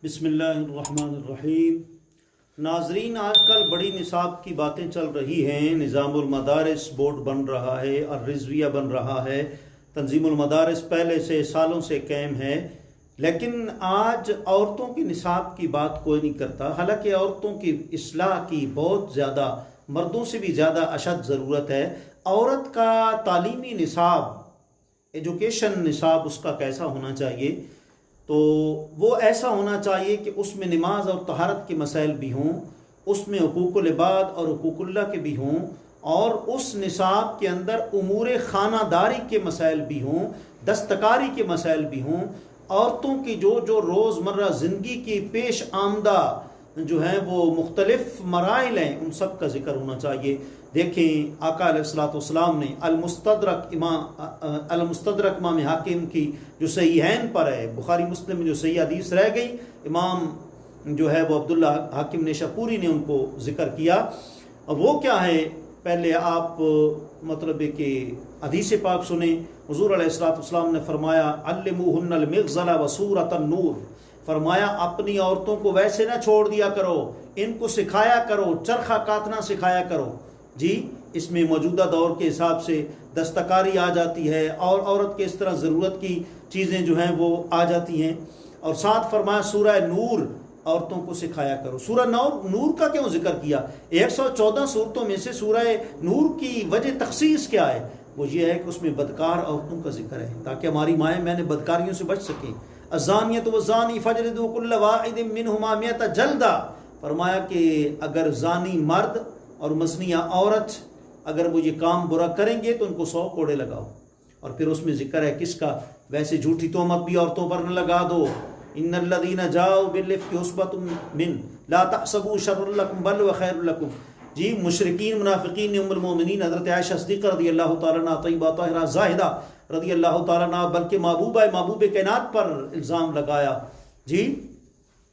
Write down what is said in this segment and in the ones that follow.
بسم اللہ الرحمن الرحیم۔ ناظرین، آج کل بڑی نصاب کی باتیں چل رہی ہیں۔ نظام المدارس بورڈ بن رہا ہے اور رضویہ بن رہا ہے۔ تنظیم المدارس پہلے سے سالوں سے قائم ہے، لیکن آج عورتوں کی نصاب کی بات کوئی نہیں کرتا، حالانکہ عورتوں کی اصلاح کی بہت زیادہ، مردوں سے بھی زیادہ اشد ضرورت ہے۔ عورت کا تعلیمی نصاب، ایجوکیشن نصاب اس کا کیسا ہونا چاہیے؟ تو وہ ایسا ہونا چاہیے کہ اس میں نماز اور طہارت کے مسائل بھی ہوں، اس میں حقوق العباد اور حقوق اللہ کے بھی ہوں، اور اس نصاب کے اندر امور خانہ داری کے مسائل بھی ہوں، دستکاری کے مسائل بھی ہوں۔ عورتوں کی جو روزمرہ زندگی کی پیش آمدہ جو ہیں وہ مختلف مراحل ہیں، ان سب کا ذکر ہونا چاہیے۔ دیکھیں، آقا علیہ الصلوۃ والسلام نے المستدرک امام حاکم کی جو صحیحین پر ہے، بخاری مسلم میں جو صحیح حدیث رہ گئی، امام جو ہے وہ عبداللہ حاکم نشاپوری نے ان کو ذکر کیا۔ وہ کیا ہے؟ پہلے آپ مطلب ہے کہ حدیث پاک سنیں۔ حضور علیہ الصلوۃ والسلام نے فرمایا علموہن المغزل وسورۃ النور، فرمایا اپنی عورتوں کو ویسے نہ چھوڑ دیا کرو، ان کو سکھایا کرو، چرخہ کاتنا سکھایا کرو۔ جی، اس میں موجودہ دور کے حساب سے دستکاری آ جاتی ہے، اور عورت کے اس طرح ضرورت کی چیزیں جو ہیں وہ آ جاتی ہیں۔ اور ساتھ فرمایا سورہ نور عورتوں کو سکھایا کرو۔ سورہ نور کا کیوں ذکر کیا؟ 114 صورتوں میں سے سورہ نور کی وجہ تخصیص کیا ہے؟ وہ یہ ہے کہ اس میں بدکار عورتوں کا ذکر ہے، تاکہ ہماری مائیں بہنیں بدکاریوں سے بچ سکیں۔ الزانیۃ والزانی فاجلدوا کل واحد منہما 100 جلدہ، فرمایا کہ اگر زانی مرد اور مزنیہ عورت اگر وہ یہ کام برا کریں گے تو ان کو 100 کوڑے لگاؤ۔ اور پھر اس میں ذکر ہے کس کا؟ ویسے جھوٹی تہمت بھی عورتوں پر نہ لگا دو۔ ان الذین جاؤوا بالافک عصبۃ من لا تحسبوا شرا لکم بل هو خیر لکم۔ جی، مشرکین منافقین نے ام المومنین حضرت عائشہ صدیقہ رضی اللہ تعالیٰ عنہ، طیبہ طاہرہ زاہدہ رضی اللہ تعالیٰ عنہ، بلکہ محبوب کائنات پر الزام لگایا۔ جی،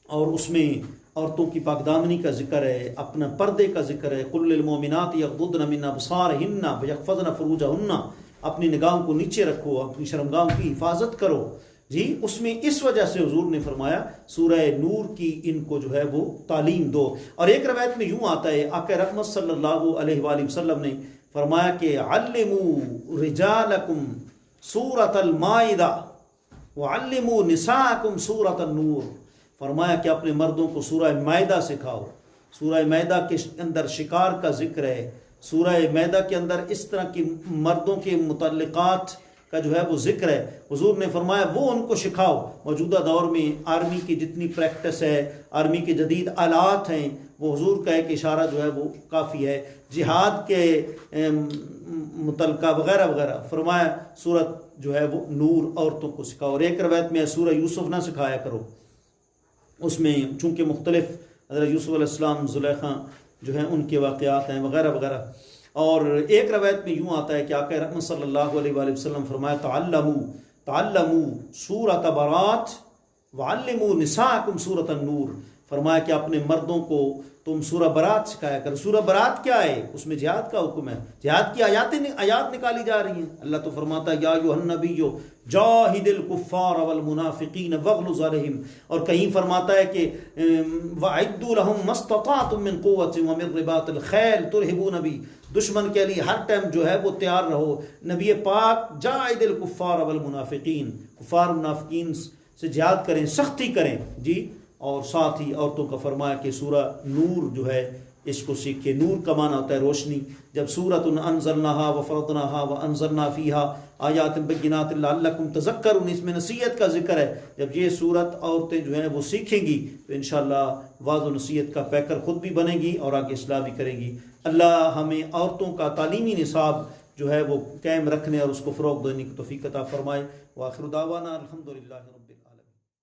اور اس میں عورتوں کی پاکدامنی کا ذکر ہے، اپنا پردے کا ذکر ہے۔ قل للمؤمنات یغضضن من ابصارهن ویحفظن فروجهن، اپنی نگاہوں کو نیچے رکھو، اپنی شرمگاہوں کی حفاظت کرو۔ جی، اس میں اس وجہ سے حضور نے فرمایا سورہ نور کی ان کو جو ہے وہ تعلیم دو۔ اور ایک روایت میں یوں آتا ہے، آقا رحمت صلی اللہ علیہ وآلہ وسلم نے فرمایا کہ علموا رجالکم سورۃ المائدہ وعلموا نساءکم سورۃ النور، فرمایا کہ اپنے مردوں کو سورہ مائدہ سکھاؤ۔ سورہ مائدہ کے اندر شکار کا ذکر ہے، سورہ مائدہ کے اندر اس طرح کی مردوں کے متعلقات کا جو ہے وہ ذکر ہے۔ حضور نے فرمایا وہ ان کو سکھاؤ۔ موجودہ دور میں آرمی کی جتنی پریکٹس ہے، آرمی کے جدید آلات ہیں، وہ حضور کا ایک اشارہ جو ہے وہ کافی ہے۔ جہاد کے متعلقہ وغیرہ وغیرہ، فرمایا سورت جو ہے وہ نور عورتوں کو سکھاؤ۔ اور ایک روایت میں سورہ یوسف نہ سکھایا کرو، اس میں چونکہ مختلف حضرت یوسف علیہ السلام، زلیخا جو ہیں ان کے واقعات ہیں وغیرہ وغیرہ۔ اور ایک روایت میں یوں آتا ہے کہ آقا رحمت صلی اللہ علیہ وآلہ وسلم فرمایا تعلموا سورۃ برات وعلموا نساءکم سورۃ النور، فرمایا کہ اپنے مردوں کو تم سورہ برات سکھایا کرو۔ سورہ برات کیا ہے؟ اس میں جہاد کا حکم ہے، جہاد کی آیات نکالی جا رہی ہیں۔ اللہ تو فرماتا ہے یا ایھا النبی جاہد الکفار والمنافقین واغلظ علیہم، اور کہیں فرماتا ہے کہ وَأَعِدُّوا لَهُم مَّا اسْتَطَعْتُم مِّن قُوَّةٍ وَمِن رِّبَاطِ الْخَيْلِ تُرْهِبُونَ بِهِ، دشمن کے لیے ہر ٹائم جو ہے وہ تیار رہو۔ نبی پاک جاہد الکفار والمنافقین، کفار منافقین سے جہاد کریں، سختی کریں۔ جی، اور ساتھ ہی عورتوں کا فرمایا کہ سورہ نور جو ہے اس کو سیکھے۔ نور کا معنی ہوتا ہے روشنی۔ جب سورۃ انزلناها وفرضناها وانزلنا فیها آیات بینات لعلکم تذکرون، اس میں نصیحت کا ذکر ہے۔ جب یہ سورت عورتیں جو ہیں وہ سیکھیں گی تو انشاءاللہ واعظ و نصیحت کا پیکر خود بھی بنیں گی اور آگے اصلاح بھی کریں گی۔ اللہ ہمیں عورتوں کا تعلیمی نصاب جو ہے وہ قائم رکھنے اور اس کو فروغ دینے کی توفیق عطا فرمائے۔ وآخر دعوانا الحمدللہ۔